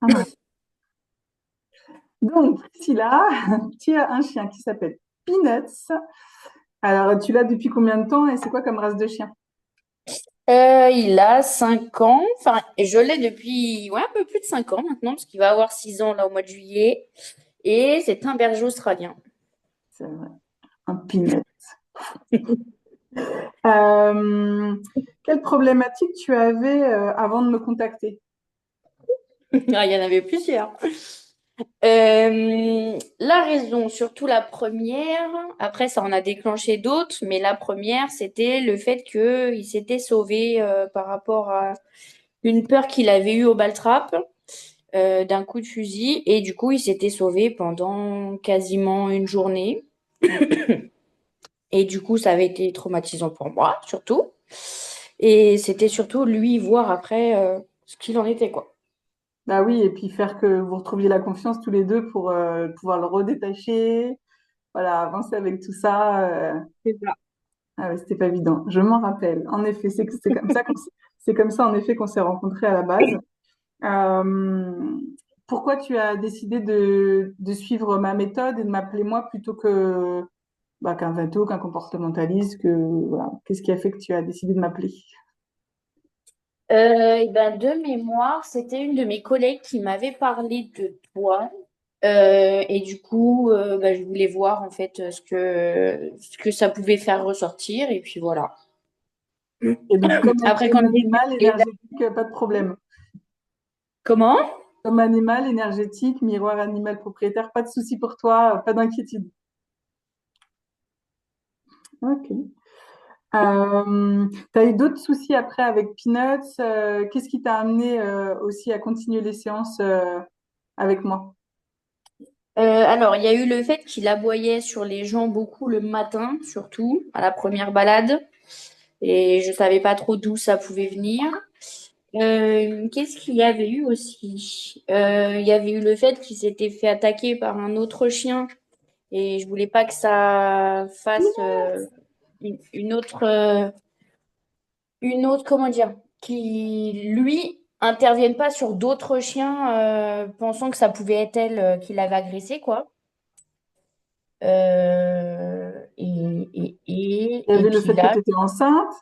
Ah, ouais. Donc, Priscilla, tu as un chien qui s'appelle Peanuts. Alors, tu l'as depuis combien de temps et c'est quoi comme race de chien? Il a 5 ans. Enfin, je l'ai depuis un peu plus de 5 ans maintenant, parce qu'il va avoir 6 ans là au mois de juillet. Et c'est un berger australien. C'est vrai, un Peanut. Euh, quelle problématique tu avais avant de me contacter? Ah, il y en avait plusieurs. La raison, surtout la première, après ça en a déclenché d'autres, mais la première, c'était le fait qu'il s'était sauvé par rapport à une peur qu'il avait eue au baltrap d'un coup de fusil, et du coup il s'était sauvé pendant quasiment une journée. Et du coup, ça avait été traumatisant pour moi, surtout. Et c'était surtout lui voir après ce qu'il en était, quoi. Bah oui, et puis faire que vous retrouviez la confiance tous les deux pour pouvoir le redétacher, voilà, avancer avec tout ça. C'est ça. Ah ouais, c'était pas évident. Je m'en rappelle. En effet, c'est comme ça c'est comme ça en effet qu'on s'est rencontrés à la base. Euh, pourquoi tu as décidé de suivre ma méthode et de m'appeler moi plutôt que qu'un veto, qu'un comportementaliste, que voilà. Qu'est-ce qui a fait que tu as décidé de m'appeler? Et ben, de mémoire, c'était une de mes collègues qui m'avait parlé de toi. Et du coup, ben, je voulais voir en fait ce que ça pouvait faire ressortir. Et puis voilà. Et donc, Après, quand comme j'ai vu animal les... énergétique, pas de problème. Comment? Comme animal énergétique, miroir animal propriétaire, pas de souci pour toi, pas d'inquiétude. Ok. Tu as eu d'autres soucis après avec Peanuts. Qu'est-ce qui t'a amené aussi à continuer les séances avec moi? Alors, il y a eu le fait qu'il aboyait sur les gens beaucoup le matin, surtout à la première balade. Et je savais pas trop d'où ça pouvait venir. Qu'est-ce qu'il y avait eu aussi? Il y avait eu le fait qu'il s'était fait attaquer par un autre chien et je voulais pas que ça fasse une autre, comment dire, qui lui intervienne pas sur d'autres chiens pensant que ça pouvait être elle qui l'avait agressé, quoi. Il y Et avait le puis fait que là, tu étais enceinte,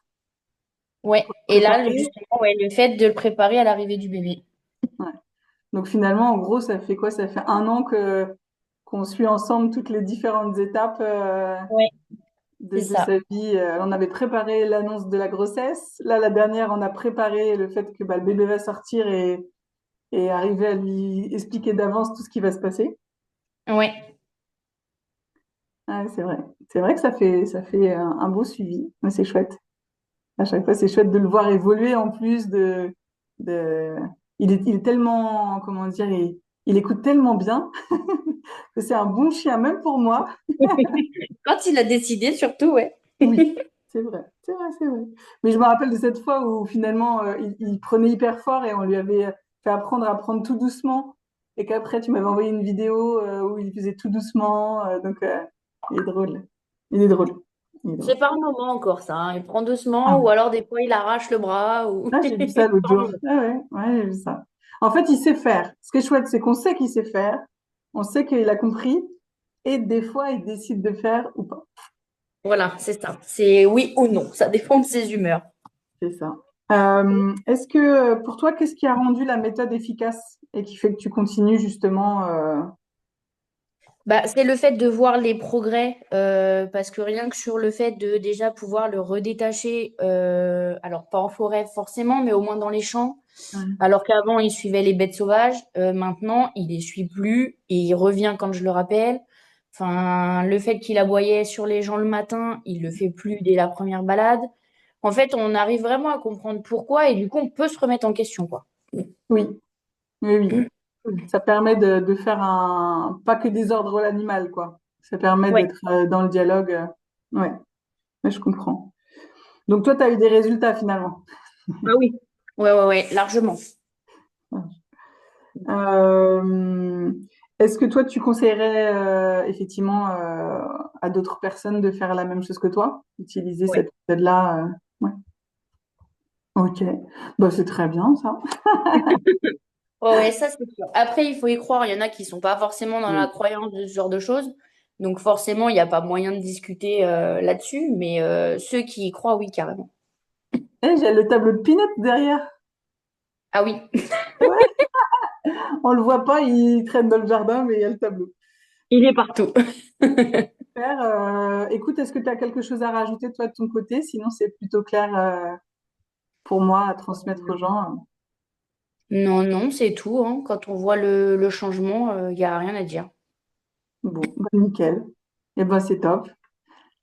ouais. Et là, préparée. justement, ouais, le fait de le préparer à l'arrivée du bébé. Ouais. Donc finalement, en gros, ça fait quoi? Ça fait un an que qu'on suit ensemble toutes les différentes étapes Ouais, c'est de ça. sa vie. On avait préparé l'annonce de la grossesse. Là, la dernière, on a préparé le fait que le bébé va sortir et arriver à lui expliquer d'avance tout ce qui va se passer. Ouais. Ouais, c'est vrai. C'est vrai que ça fait un beau suivi. Mais c'est chouette. À chaque fois, c'est chouette de le voir évoluer en plus de... il est tellement, comment dire, il écoute tellement bien que c'est un bon chien, même pour moi. Quand il a décidé, surtout, ouais. Oui, c'est vrai, c'est vrai, c'est vrai. Mais je me rappelle de cette fois où finalement, il prenait hyper fort et on lui avait fait apprendre à prendre tout doucement. Et qu'après, tu m'avais envoyé une vidéo où il faisait tout doucement. Il est drôle. Il est drôle. Il est drôle. C'est par moment encore ça, hein. Il prend Ah, doucement ou alors des fois il arrache le bras ou ah, j'ai vu ça l'autre par jour. moment. Ah ouais, ouais, j'ai vu ça. En fait, il sait faire. Ce qui est chouette, c'est qu'on sait qu'il sait faire. On sait qu'il a compris. Et des fois, il décide de faire ou pas. Voilà, c'est ça. C'est oui ou non. Ça dépend de ses humeurs. C'est ça. Est-ce que pour toi, qu'est-ce qui a rendu la méthode efficace et qui fait que tu continues justement Bah, c'est le fait de voir les progrès, parce que rien que sur le fait de déjà pouvoir le redétacher, alors pas en forêt forcément, mais au moins dans les champs, ouais. alors qu'avant il suivait les bêtes sauvages, maintenant il les suit plus et il revient quand je le rappelle. Enfin, le fait qu'il aboyait sur les gens le matin, il le fait plus dès la première balade. En fait, on arrive vraiment à comprendre pourquoi et du coup on peut se remettre en question, quoi. Oui, oui, oui. Ça permet de faire pas que des ordres à l'animal, quoi. Ça permet Ouais. d'être dans le dialogue. Ouais, ouais, je comprends. Donc toi, tu as eu des résultats finalement. Ah oui. Ouais, ouais, ouais, largement. Euh, est-ce que toi, tu conseillerais effectivement à d'autres personnes de faire la même chose que toi, utiliser Ouais. cette méthode-là ouais. Ok, bah, c'est très bien ça. Ouais, ouais, ça c'est sûr. Après, il faut y croire. Il y en a qui sont pas forcément dans la Oui. croyance de ce genre de choses. Donc forcément, il n'y a pas moyen de discuter là-dessus. Mais ceux qui y croient, oui, carrément. Eh, j'ai le tableau de Peanuts derrière. Ah oui. Ouais, on le voit pas, il traîne dans le jardin, mais il y a le tableau. Il est partout. Super. Écoute, est-ce que tu as quelque chose à rajouter toi de ton côté? Sinon, c'est plutôt clair pour moi à transmettre aux gens. Non, non, c'est tout, hein. Quand on voit le changement, il n'y a rien à dire. Bon, bah, nickel. Eh ben, c'est top.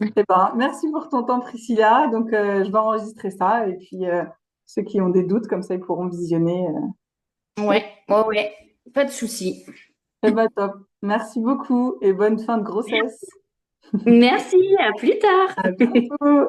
Eh ben, merci pour ton temps, Priscilla. Donc, je vais enregistrer ça et puis ceux qui ont des doutes, comme ça, ils pourront visionner. Ouais, ouais, ouais. Pas de souci. Eh ben, top. Merci beaucoup et bonne fin de grossesse. Merci, à plus tard. À bientôt.